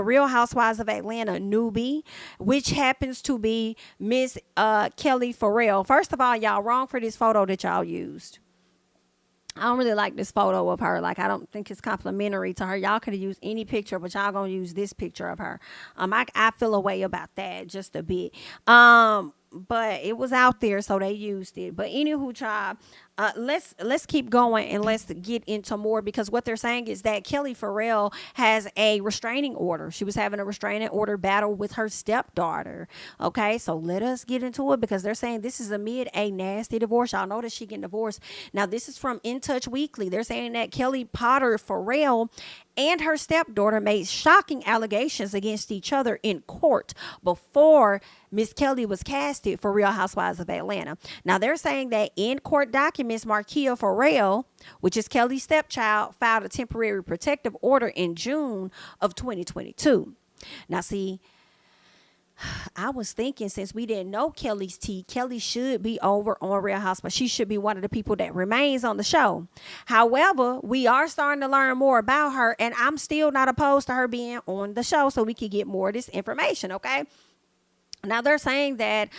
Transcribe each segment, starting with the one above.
Real Housewives of Atlanta newbie, which happens to be Miss Kelli Ferrell. First of all, y'all wrong for this photo that y'all used. I don't really like this photo of her. Like, I don't think it's complimentary to her. Y'all could have used any picture, but y'all gonna use this picture of her. I feel a way about that just a bit. But it was out there, so they used it. But anywho, child, let's keep going and let's get into more, because what they're saying is that Kelli Ferrell has a restraining order. She was having a restraining order battle with her stepdaughter. Okay, so let us get into it, because they're saying this is amid a nasty divorce. Y'all know that she getting divorced. Now, this is from In Touch Weekly. They're saying that Kelli Potter Ferrell and her stepdaughter made shocking allegations against each other in court before Miss Kelli was casted for Real Housewives of Atlanta. Now, they're saying that in court documents, Markia Ferrell, which is Kelly's stepchild, filed a temporary protective order in June of 2022. Now, see, I was thinking, since we didn't know Kelly's tea, Kelli should be over on Real Housewives. She should be one of the people that remains on the show. However, we are starting to learn more about her, and I'm still not opposed to her being on the show so we can get more of this information, okay? Now, they're saying that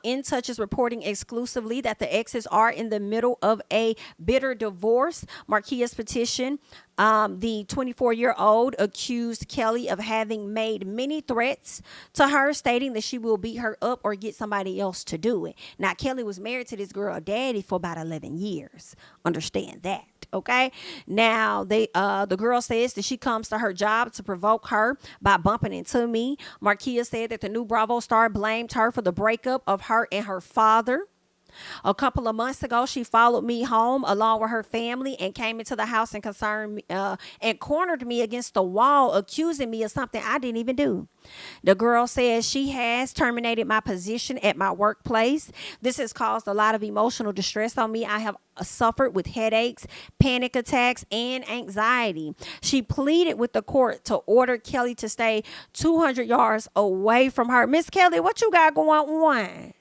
In Touch is reporting exclusively that the exes are in the middle of a bitter divorce. Markia's petition, the 24-year-old accused Kelli of having made many threats to her, stating that she will beat her up or get somebody else to do it. Now, Kelli was married to this girl daddy for about 11 years. Understand that. Okay. Now, the girl says that she comes to her job to provoke her by bumping into me. Markia said that the new Bravo star blamed her for the breakup of her and her father. A couple of months ago, she followed me home along with her family and came into the house and and cornered me against the wall, accusing me of something I didn't even do. The girl says she has terminated my position at my workplace. This has caused a lot of emotional distress on me. I have suffered with headaches, panic attacks, and anxiety. She pleaded with the court to order Kelli to stay 200 yards away from her. Miss Kelli, what you got going on?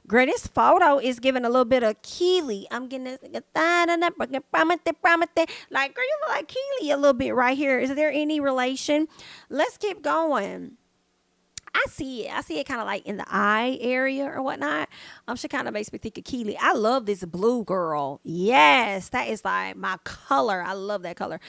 Girl, this photo is giving a little bit of Keely. I'm getting this like, girl, you look like Keely a little bit right here. Is there any relation? Let's keep going. I see it. I see it kind of like in the eye area or whatnot. She kind of makes me think of Keely. I love this blue, girl. Yes, that is like my color. I love that color.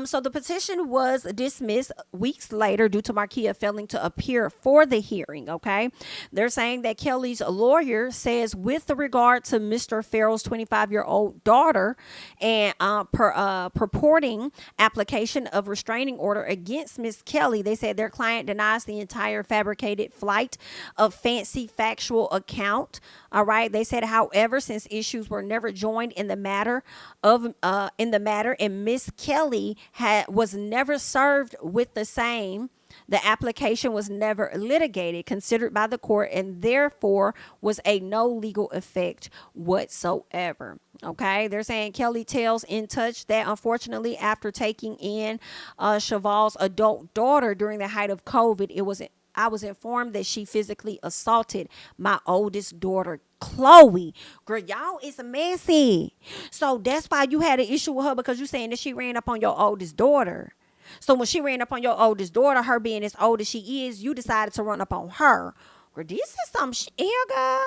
So the petition was dismissed weeks later due to Markia failing to appear for the hearing. Okay, they're saying that Kelly's lawyer says, with regard to Mr. Ferrell's 25-year-old daughter and purporting application of restraining order against Miss Kelli, they said their client denies the entire fabricated flight of fancy factual account. All right. They said, however, since issues were never joined in the matter, and Miss Kelli was never served with the same, the application was never litigated, considered by the court, and therefore was a no legal effect whatsoever. Okay, they're saying Kelli tells In Touch that unfortunately, after taking in Cheval's adult daughter during the height of COVID, I was informed that she physically assaulted my oldest daughter, Chloe. Girl, y'all is messy. So that's why you had an issue with her, because you saying that she ran up on your oldest daughter. So when she ran up on your oldest daughter, her being as old as she is, you decided to run up on her. Girl, this is some shit, girl.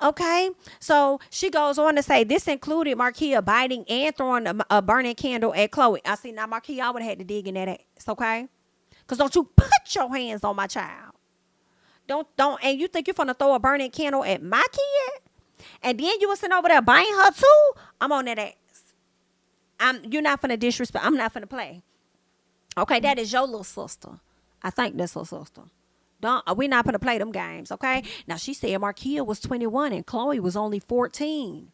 Okay, so she goes on to say this included Markia biting and throwing a burning candle at Chloe. I see, now Markia, I would have had to dig in that ass, okay? Because don't you put your hands on my child. Don't, and you think you're going to throw a burning candle at my kid? And then you was sitting over there biting her too? I'm on that ass. You're not finna disrespect. I'm not finna play. Okay, that is your little sister. I think that's her sister. We're not gonna play them games, okay? Now, she said Markia was 21 and Chloe was only 14.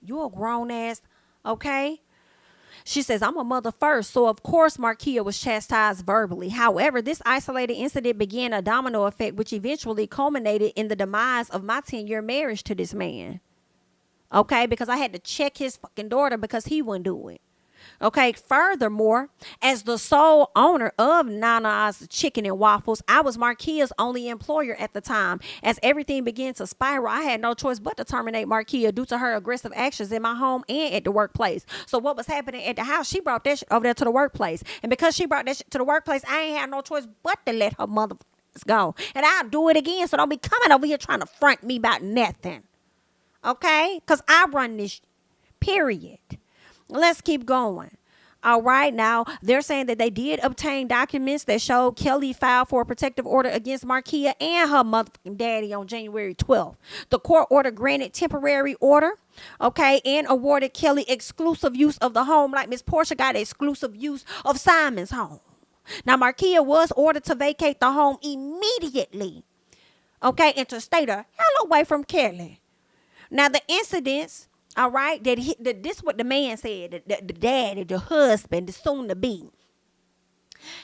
You a grown ass, okay? She says, I'm a mother first, so of course Markia was chastised verbally. However, this isolated incident began a domino effect, which eventually culminated in the demise of my 10-year marriage to this man. Okay, because I had to check his fucking daughter because he wouldn't do it. Okay, furthermore, as the sole owner of Nana's Chicken and Waffles, I was Markia's only employer at the time. As everything began to spiral, I had no choice but to terminate Markia due to her aggressive actions in my home and at the workplace. So what was happening at the house, she brought that shit over there to the workplace. And because she brought that shit to the workplace, I ain't had no choice but to let her motherfuckers go. And I'll do it again, so don't be coming over here trying to front me about nothing. Okay? Because I run this, period. Let's keep going. All right, now they're saying that they did obtain documents that showed Kelli filed for a protective order against Markia and her motherfucking daddy on January 12th. The court order granted temporary order, okay, and awarded Kelli exclusive use of the home, like Miss Porsha got exclusive use of Simon's home. Now, Markia was ordered to vacate the home immediately, okay, and to stay the hell away from Kelli. Now, the incidents, all right, this is what the man said, the daddy, the husband, the soon-to-be.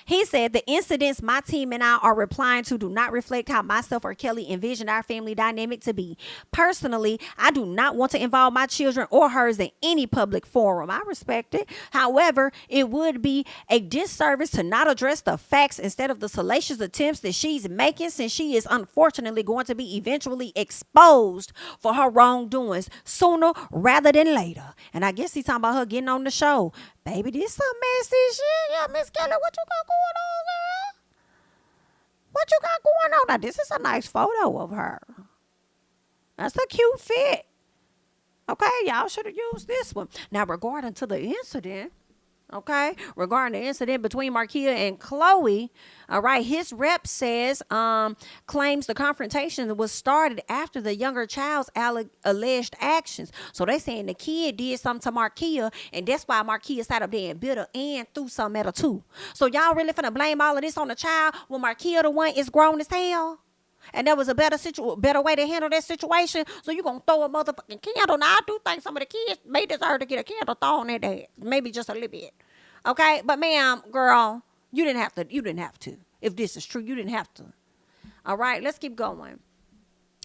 He said, the incidents my team and I are replying to do not reflect how myself or Kelli envisioned our family dynamic to be. Personally, I do not want to involve my children or hers in any public forum. I respect it. However, it would be a disservice to not address the facts instead of the salacious attempts that she's making, since she is unfortunately going to be eventually exposed for her wrongdoings sooner rather than later. And I guess he's talking about her getting on the show. Baby, this some messy shit. Yeah, Miss Kelli, what you got going on, girl? What you got going on? Now, this is a nice photo of her. That's a cute fit. Okay, y'all should have used this one. Now, regarding to the incident, okay, regarding the incident between Markia and Chloe, all right, his rep says, claims the confrontation was started after the younger child's alleged actions. So they saying the kid did something to Markia, and that's why Markia sat up there and bit her and threw something at her too. So y'all really finna blame all of this on the child when Markia the one is grown as hell? And there was a better way to handle that situation. So you gonna throw a motherfucking candle. Now I do think some of the kids may deserve to get a candle thrown at their, maybe just a little bit. Okay, but ma'am, girl, you didn't have to. You didn't have to. If this is true, you didn't have to. All right, let's keep going.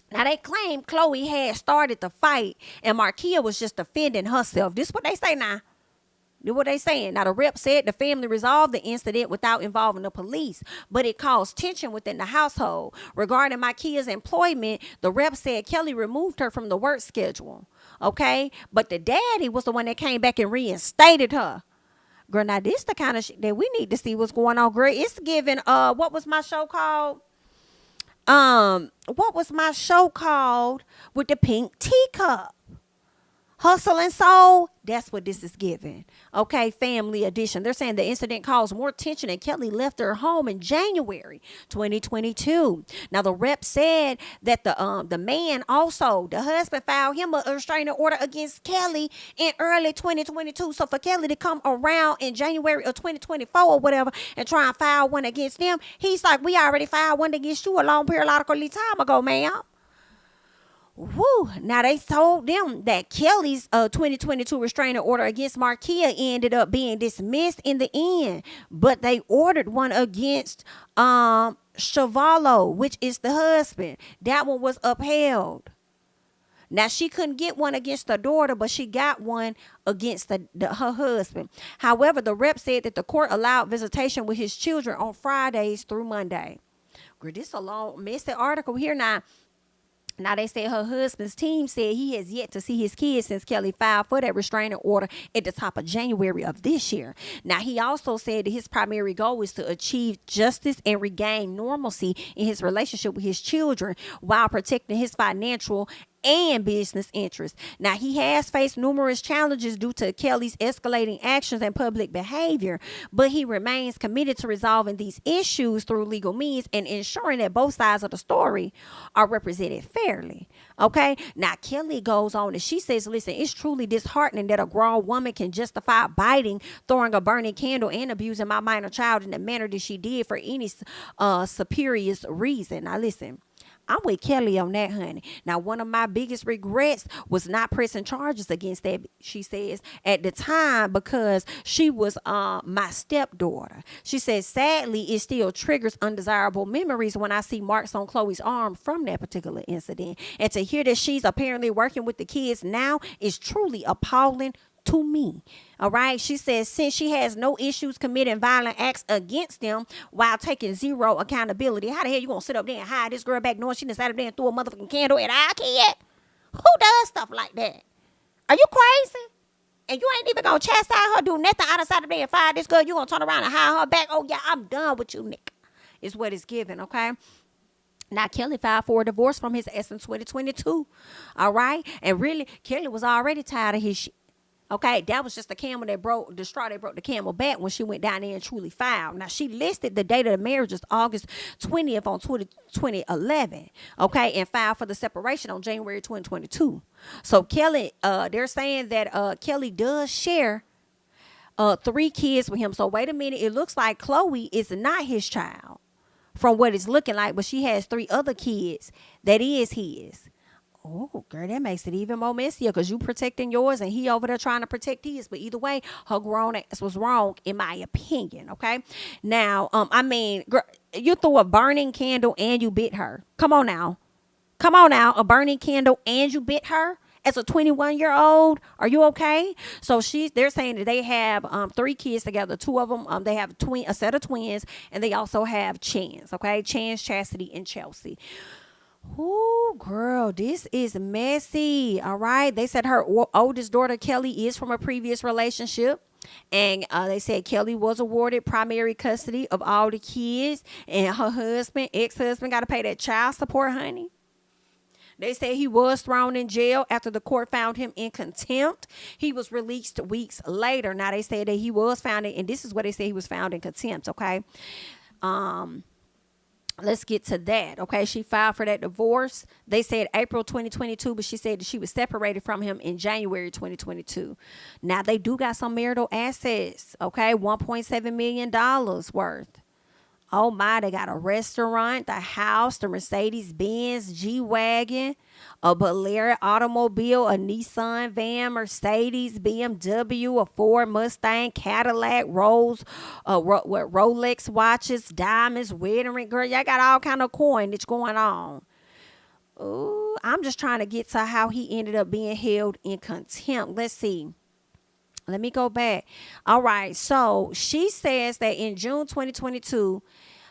Now they claim Chloe had started the fight and Markia was just defending herself. This is what they say now. This is what they saying. Now the rep said the family resolved the incident without involving the police, but it caused tension within the household. Regarding Markia's employment, the rep said Kelli removed her from the work schedule. Okay, but the daddy was the one that came back and reinstated her. Girl, now this the kind of shit that we need to see what's going on, girl. It's giving, what was my show called? What was my show called with the pink teacup? Hustle and Soul, that's what this is giving. Okay, family edition. They're saying the incident caused more tension and Kelli left her home in January 2022. Now, the rep said that the man also, the husband, filed him a restraining order against Kelli in early 2022. So for Kelli to come around in January of 2024 or whatever and try and file one against them, he's like, we already filed one against you a long periodically time ago, ma'am. Woo. Now, they told them that Kelli's 2022 restraining order against Markia ended up being dismissed in the end, but they ordered one against Chavallo, which is the husband. That one was upheld. Now, she couldn't get one against her daughter, but she got one against her husband. However, the rep said that the court allowed visitation with his children on Fridays through Monday. Girl, this is a long, messy article here now. Now, they say her husband's team said he has yet to see his kids since Kelli filed for that restraining order at the top of January of this year. Now, he also said that his primary goal is to achieve justice and regain normalcy in his relationship with his children while protecting his financial and business interests. Now, he has faced numerous challenges due to Kelli's escalating actions and public behavior, but he remains committed to resolving these issues through legal means and ensuring that both sides of the story are represented fairly. Okay, now Kelli goes on and she says, listen, it's truly disheartening that a grown woman can justify biting, throwing a burning candle, and abusing my minor child in the manner that she did for any spurious reason. Now, listen, I'm with Kelli on that, honey. Now, one of my biggest regrets was not pressing charges against that, she says, at the time, because she was my stepdaughter. She says, sadly, it still triggers undesirable memories when I see marks on Chloe's arm from that particular incident. And to hear that she's apparently working with the kids now is truly appalling to me. All right. She says since she has no issues committing violent acts against them while taking zero accountability. How the hell you gonna sit up there and hide this girl back knowing she done sat up there and threw a motherfucking candle at our kid? Who does stuff like that? Are you crazy? And you ain't even gonna chastise her, do nothing outside of there and fire this girl. You gonna turn around and hire her back. Oh yeah, I'm done with you, nigga. Is what it's given, okay? Now, Kelli filed for a divorce from his ex in 2022. All right? And really, Kelli was already tired of his shit. Okay? That was just the camel that broke, the straw that broke the camel back when she went down there and truly filed. Now, she listed the date of the marriage as August 20th on 2011. Okay? And filed for the separation on January 2022. So, Kelli, they're saying that Kelli does share 3 kids with him. So, wait a minute. It looks like Chloe is not his child, from what it's looking like, but she has 3 other kids that is his. Oh, girl, that makes it even more messier because you protecting yours and he over there trying to protect his. But either way, her grown ass was wrong, in my opinion, okay? Now, I mean, girl, you threw a burning candle and you bit her. Come on now. Come on now. A burning candle and you bit her? As a 21-year-old, are you okay? So they're saying that they have 3 kids together. 2 of them, they have a set of twins, and they also have Chance, okay? Chance, Chastity, and Chelsea. Ooh, girl, this is messy, all right? They said her oldest daughter, Kelli, is from a previous relationship. And they said Kelli was awarded primary custody of all the kids, and her ex-husband, got to pay that child support, honey. They say he was thrown in jail after the court found him in contempt. He was released weeks later. Now, they say that he was found in, and this is what they say, he was found in contempt, okay? Let's get to that, okay? She filed for that divorce. They said April 2022, but she said that she was separated from him in January 2022. Now, they do got some marital assets, okay? $1.7 million worth. Oh my, they got a restaurant, the house, the Mercedes-Benz G-Wagon, a Bolero automobile, a Nissan van, Mercedes, BMW, a Ford Mustang, Cadillac, Rolex watches, diamonds, wedding ring. Girl, y'all got all kind of coinage going on. Ooh, I'm just trying to get to how he ended up being held in contempt. Let's see. Let me go back. All right. So she says that in June 2022,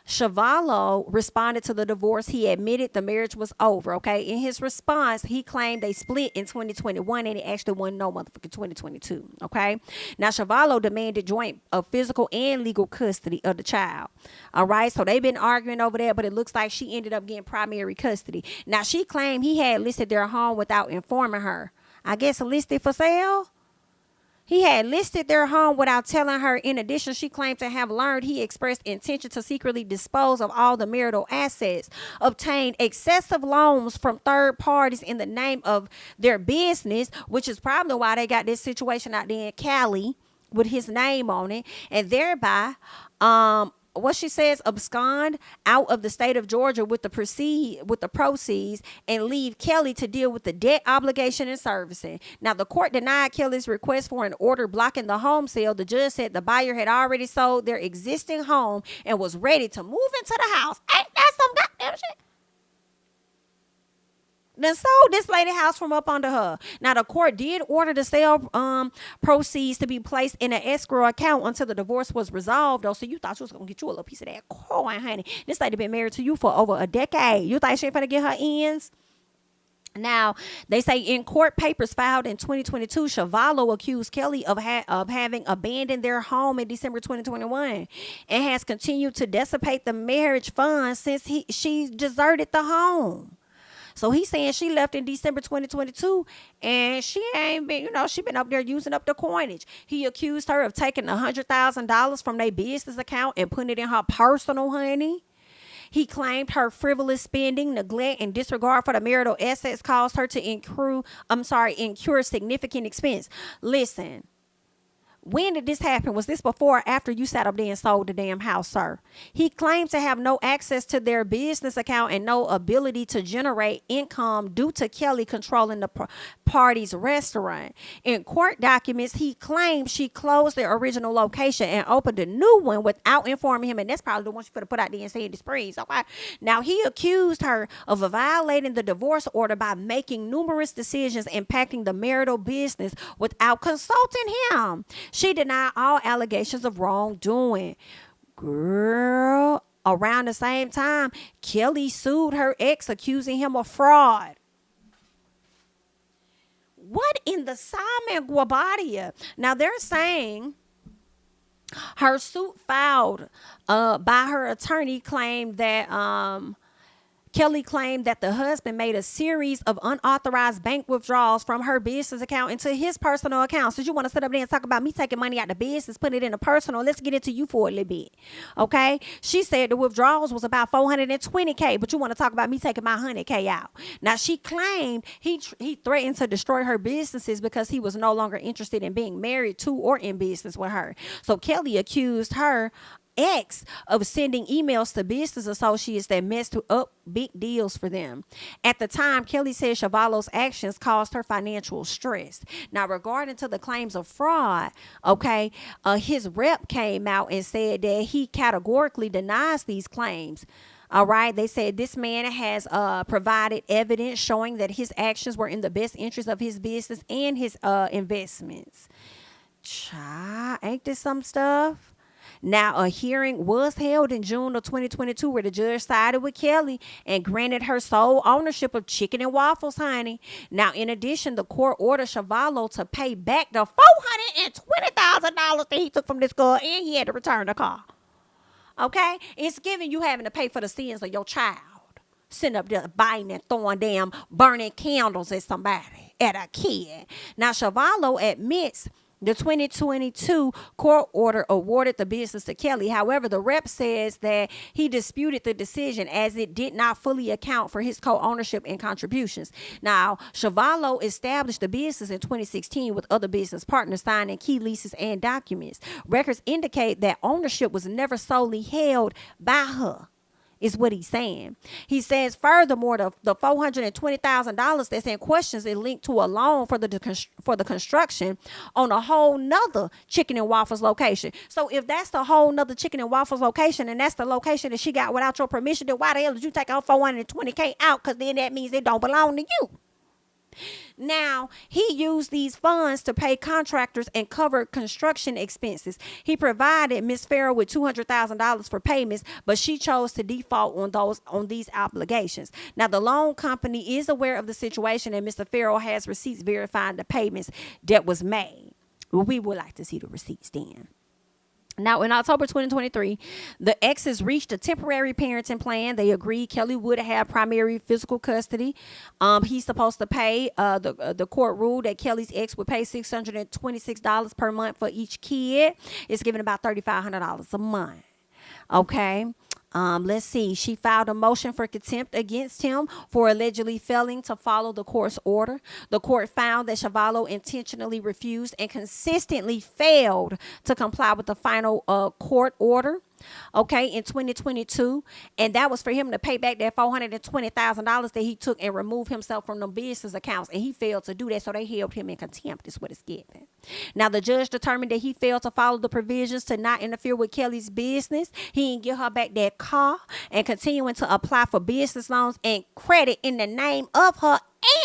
Shavallo responded to the divorce. He admitted the marriage was over. Okay. In his response, he claimed they split in 2021 and it actually wasn't no motherfucking 2022. Okay. Now, Shavallo demanded joint physical and legal custody of the child. All right. So they've been arguing over that, but it looks like she ended up getting primary custody. Now, she claimed he had listed their home without informing her. I guess listed for sale. He had listed their home without telling her. In addition, she claimed to have learned he expressed intention to secretly dispose of all the marital assets, obtained excessive loans from third parties in the name of their business, which is probably why they got this situation out there in Cali with his name on it, and thereby, what she says, abscond out of the state of Georgia with the proceeds and leave Kelli to deal with the debt obligation and servicing. Now, the court denied Kelli's request for an order blocking the home sale. The judge said the buyer had already sold their existing home and was ready to move into the house. Ain't that some goddamn shit? Then sold this lady house from up under her. Now, the court did order the sale proceeds to be placed in an escrow account until the divorce was resolved, though. So you thought you was going to get you a little piece of that coin, honey. This lady been married to you for over a decade. You thought she ain't going to get her ends? Now, they say in court papers filed in 2022, Shavallo accused Kelli of having abandoned their home in December 2021 and has continued to dissipate the marriage funds since she deserted the home. So he's saying she left in December 2022 and she ain't been, she been up there using up the coinage. He accused her of taking $100,000 from their business account and putting it in her personal, honey. He claimed her frivolous spending, neglect, and disregard for the marital assets caused her to incur significant expense. Listen, When did this happen? Was this before or after you sat up there and sold the damn house, sir? He claimed to have no access to their business account and no ability to generate income due to Kelli controlling the party's restaurant. In court documents, he claimed she closed their original location and opened a new one without informing him. And that's probably the one she could have put out there and said this Springs. Okay. Now, he accused her of violating the divorce order by making numerous decisions impacting the marital business without consulting him. She denied all allegations of wrongdoing. Girl, around the same time, Kelli sued her ex, accusing him of fraud. What in the Simon Guabadia? Now, they're saying her suit filed by her attorney claimed that Kelli claimed that the husband made a series of unauthorized bank withdrawals from her business account into his personal account. So you want to sit up there and talk about me taking money out the business, putting it in a personal. Let's get into you for a little bit. Okay. She said the withdrawals was about $420K, but you want to talk about me taking my $100K out. Now, she claimed he threatened to destroy her businesses because he was no longer interested in being married to or in business with her. So Kelli accused her ex of sending emails to business associates that messed up big deals for them. At the time, Kelli said Schiavolo's actions caused her financial stress. Now, regarding to the claims of fraud, okay, his rep came out and said that he categorically denies these claims. All right. They said this man has provided evidence showing that his actions were in the best interest of his business and his investments. Child, ain't this some stuff? Now, a hearing was held in June of 2022 where the judge sided with Kelli and granted her sole ownership of Chicken and Waffles, honey. Now, in addition, the court ordered Schiavolo to pay back the $420,000 that he took from this girl, and he had to return the car. Okay? It's giving you having to pay for the sins of your child. Sitting up there biting and throwing damn burning candles at somebody, at a kid. Now, Schiavolo admits the 2022 court order awarded the business to Kelli. However, the rep says that he disputed the decision as it did not fully account for his co-ownership and contributions. Now, Schiavolo established the business in 2016 with other business partners signing key leases and documents. Records indicate that ownership was never solely held by her, is what he's saying. He says, furthermore, the $420,000 that's in question is linked to a loan for the construction on a whole nother Chicken and Waffles location. So if that's the whole nother Chicken and Waffles location and that's the location that she got without your permission, then why the hell did you take out $420K out? Because then that means it don't belong to you. Now, he used these funds to pay contractors and cover construction expenses. He provided Ms. Ferrell with $200,000 for payments, but she chose to default on these obligations. Now, the loan company is aware of the situation, and Mr. Ferrell has receipts verifying the payments that was made. Well, we would like to see the receipts then. Now, in October 2023, the exes reached a temporary parenting plan. They agreed Kelli would have primary physical custody. He's supposed to pay, the court ruled that Kelli's ex would pay $626 per month for each kid. It's giving about $3,500 a month. Okay. Let's see. She filed a motion for contempt against him for allegedly failing to follow the court's order. The court found that Schiavolo intentionally refused and consistently failed to comply with the final court order. Okay, in 2022, and that was for him to pay back that $420,000 that he took and remove himself from the business accounts, and he failed to do that, so they held him in contempt, is what it's given. Now, the judge determined that he failed to follow the provisions to not interfere with Kelli's business. He didn't give her back that car and continuing to apply for business loans and credit in the name of her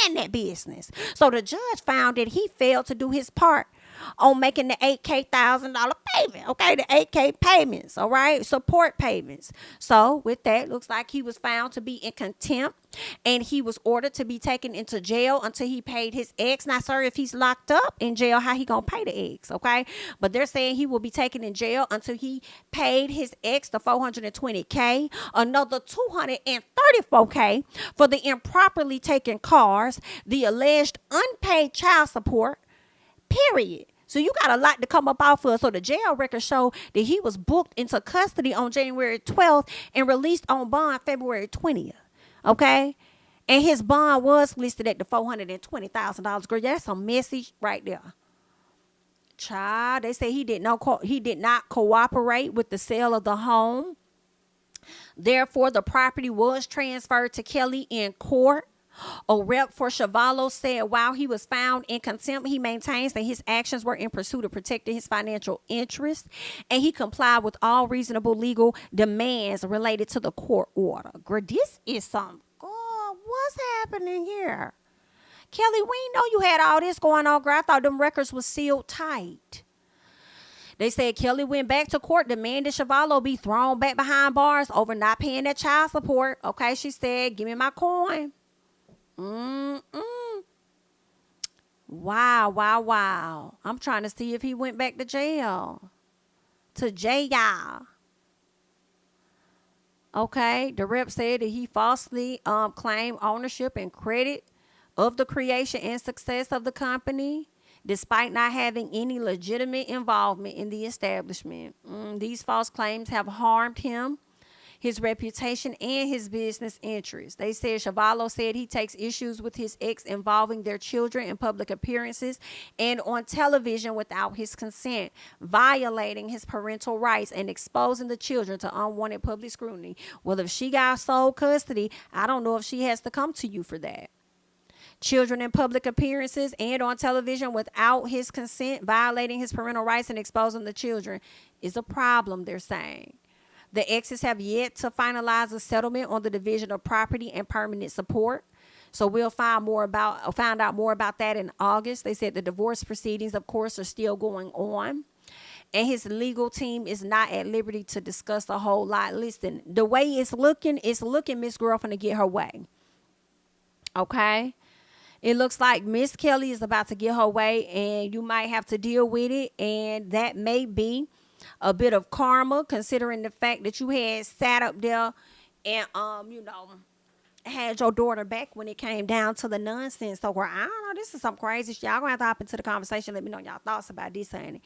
and that business. So the judge found that he failed to do his part on making the $8,000 payment, okay, the 8K payments, all right, support payments. So with that, looks like he was found to be in contempt, and he was ordered to be taken into jail until he paid his ex. Now, sir, if he's locked up in jail, how he gonna pay the ex, okay? But they're saying he will be taken in jail until he paid his ex the $420K, another $234K for the improperly taken cars, the alleged unpaid child support, period. So you got a lot to come up off of. So the jail records show that he was booked into custody on January 12th and released on bond February 20th. Okay? And his bond was listed at the $420,000. Girl, that's some message right there. Child, they say he did not cooperate with the sale of the home. Therefore, the property was transferred to Kelli in court. A rep for Chavallo said while he was found in contempt, he maintains that his actions were in pursuit of protecting his financial interests, and he complied with all reasonable legal demands related to the court order. Girl, this is some, God, what's happening here? Kelli, we didn't know you had all this going on, girl. I thought them records was sealed tight. They said Kelli went back to court, demanded Chavallo be thrown back behind bars over not paying that child support. Okay, she said, give me my coin. Wow. I'm trying to see if he went back to jail. Okay, the rep said that he falsely claimed ownership and credit of the creation and success of the company, despite not having any legitimate involvement in the establishment. These false claims have harmed him, his reputation, and his business interests. They said Chavallo said he takes issues with his ex involving their children in public appearances and on television without his consent, violating his parental rights and exposing the children to unwanted public scrutiny. Well, if she got sole custody, I don't know if she has to come to you for that. Children in public appearances and on television without his consent, violating his parental rights and exposing the children is a problem, they're saying. The exes have yet to finalize a settlement on the division of property and permanent support. So we'll find out more about that in August. They said the divorce proceedings, of course, are still going on. And his legal team is not at liberty to discuss a whole lot. Listen, the way it's looking Miss Girlfriend to get her way. Okay? It looks like Miss Kelli is about to get her way, and you might have to deal with it. And that may be a bit of karma, considering the fact that you had sat up there and had your daughter back when it came down to the nonsense. So I don't know, this is some crazy shit. Y'all gonna have to hop into the conversation. Let me know y'all thoughts about this, honey.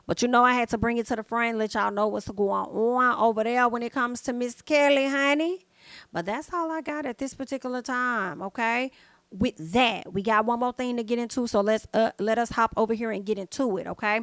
But I had to bring it to the front and let y'all know what's going on over there when it comes to Miss Kelli, honey. But that's all I got at this particular time. Okay. With that, we got one more thing to get into, so let us hop over here and get into it. Okay.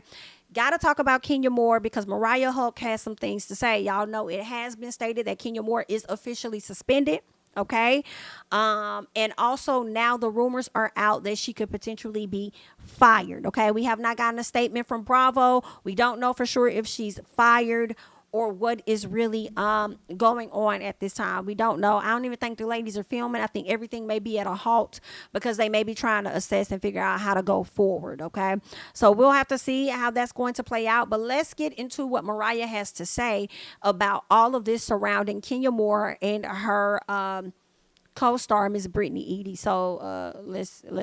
Got to talk about Kenya Moore because Mariah Huq has some things to say. Y'all know it has been stated that Kenya Moore is officially suspended. Okay. And also now the rumors are out that she could potentially be fired. Okay. We have not gotten a statement from Bravo. We don't know for sure if she's fired or what is really going on at this time. We don't know. I don't even think the ladies are filming. I think everything may be at a halt because they may be trying to assess and figure out how to go forward, okay? So we'll have to see how that's going to play out. But let's get into what Mariah has to say about all of this surrounding Kenya Moore and her co-star, Miss Brittany Edie. So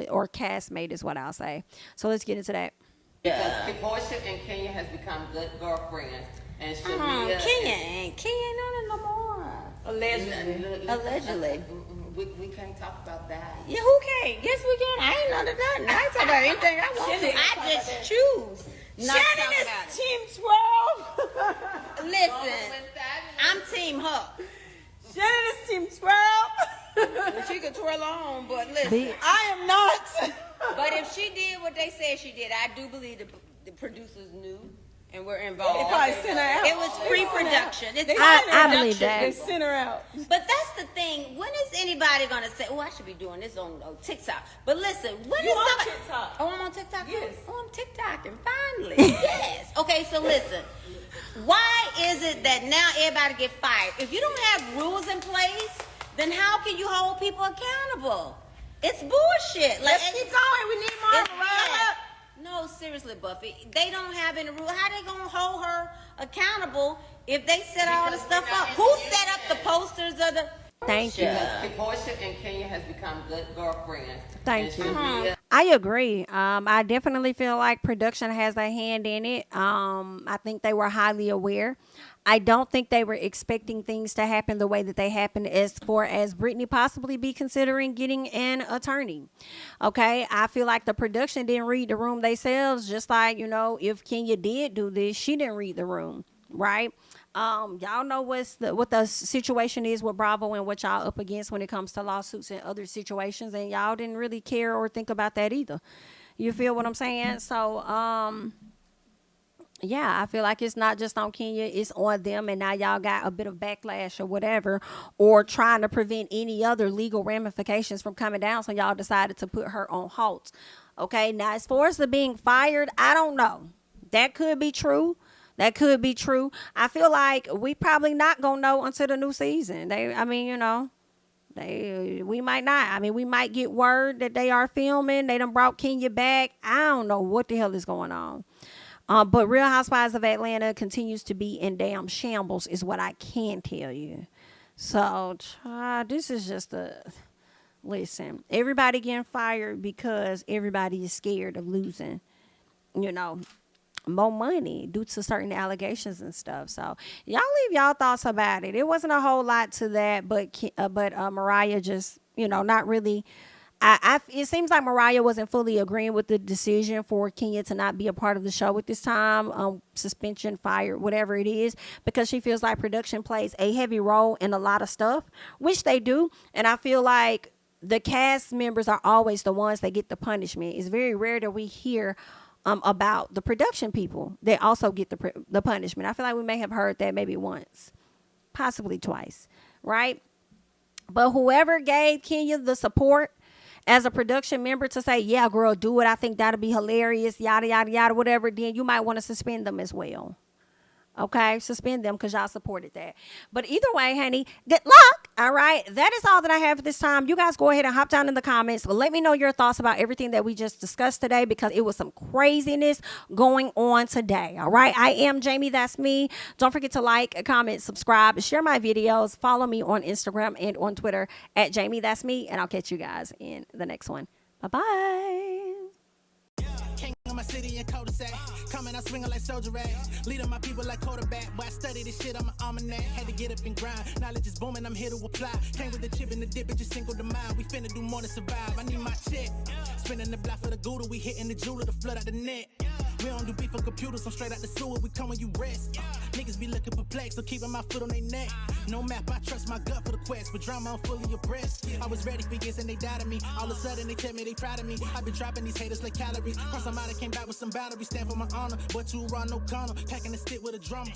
or castmate is what I'll say. So let's get into that. Because Porsha and Kenya has become good girlfriends. And Kenya no more. Allegedly. We can't talk about that. Yeah, who can't? Yes, we can. I ain't under nothing. I ain't talking about anything I want to. I just choose. Shannon is Team 12. Listen, I'm Team Huq. Shannon is Team 12. She could twirl on, but listen, I am not. But if she did what they said she did, I do believe the producers knew. And we're involved. They probably sent her out. It was pre-production. I believe that. They sent her out. But that's the thing. When is anybody going to say, I should be doing this on TikTok. But listen, when you is on TikTok? Oh, I'm on TikTok? Yes. Oh, I'm TikToking, finally. Yes. Okay, so listen. Why is it that now everybody get fired? If you don't have rules in place, then how can you hold people accountable? It's bullshit. Let's keep going. We need more. No, seriously, Buffy. They don't have any rule. How they gonna hold her accountable if they set all the stuff up? Who set up the posters of the? Thank you. Porsha and Kenya has become good girlfriends. Thank you. I agree. I definitely feel like production has a hand in it. I think they were highly aware. I don't think they were expecting things to happen the way that they happened as far as Brittany possibly be considering getting an attorney. Okay. I feel like the production didn't read the room themselves, just like, if Kenya did do this, she didn't read the room. Right. Y'all know what the situation is with Bravo and what y'all up against when it comes to lawsuits and other situations. And y'all didn't really care or think about that either. You feel what I'm saying? So, yeah, I feel like it's not just on Kenya, it's on them, and now y'all got a bit of backlash or whatever, or trying to prevent any other legal ramifications from coming down, so y'all decided to put her on halt. Okay, now as far as the being fired, I don't know. That could be true. That could be true. I feel like we probably not gonna know until the new season. We might not. I mean, we might get word that they are filming. They done brought Kenya back. I don't know what the hell is going on. But Real Housewives of Atlanta continues to be in damn shambles, is what I can tell you. So, this is just listen, everybody getting fired because everybody is scared of losing, more money due to certain allegations and stuff. So y'all leave y'all thoughts about it. It wasn't a whole lot to that, but Mariah just, not really. It seems like Mariah wasn't fully agreeing with the decision for Kenya to not be a part of the show at this time, suspension, fired, whatever it is, because she feels like production plays a heavy role in a lot of stuff, which they do. And I feel like the cast members are always the ones that get the punishment. It's very rare that we hear about the production people that also get the punishment. I feel like we may have heard that maybe once, possibly twice, right? But whoever gave Kenya the support as a production member to say, yeah, girl, do it, I think that'll be hilarious, yada, yada, yada, whatever, then you might want to suspend them as well. Okay, suspend them because y'all supported that. But either way, honey, good luck. All right, that is all that I have at this time. You guys go ahead and hop down in the comments. Let me know your thoughts about everything that we just discussed today, because it was some craziness going on today. All right, I am Jami, that's me. Don't forget to like, comment, subscribe, share my videos. Follow me on Instagram and on Twitter at Jami, that's me. And I'll catch you guys in the next one. Bye-bye. King of my city and cul-de-sac. Coming out swinging like soldier rags. Leading my people like quarterback. Boy, I study this shit, I'm an almanac. Had to get up and grind. Knowledge is booming, I'm here to apply. Came with the chip and the dip, it just single the mind. We finna do more than survive. I need my check. Spinning the block for the Gouda. We hitting the jeweler to flood out the net. We don't do beef on computers, I'm straight out the sewer. We come when you rest. Niggas be looking perplexed, so keeping my foot on their neck. No map, I trust my gut for the quest. With drama, I'm fully abreast. I was ready for years and they doubted me. All of a sudden they tell me they proud of me. I've been dropping these haters like calories. Cross them out, I came back with some batteries. Stand for my honor, but you run no corner. Packing the stick with a drummer.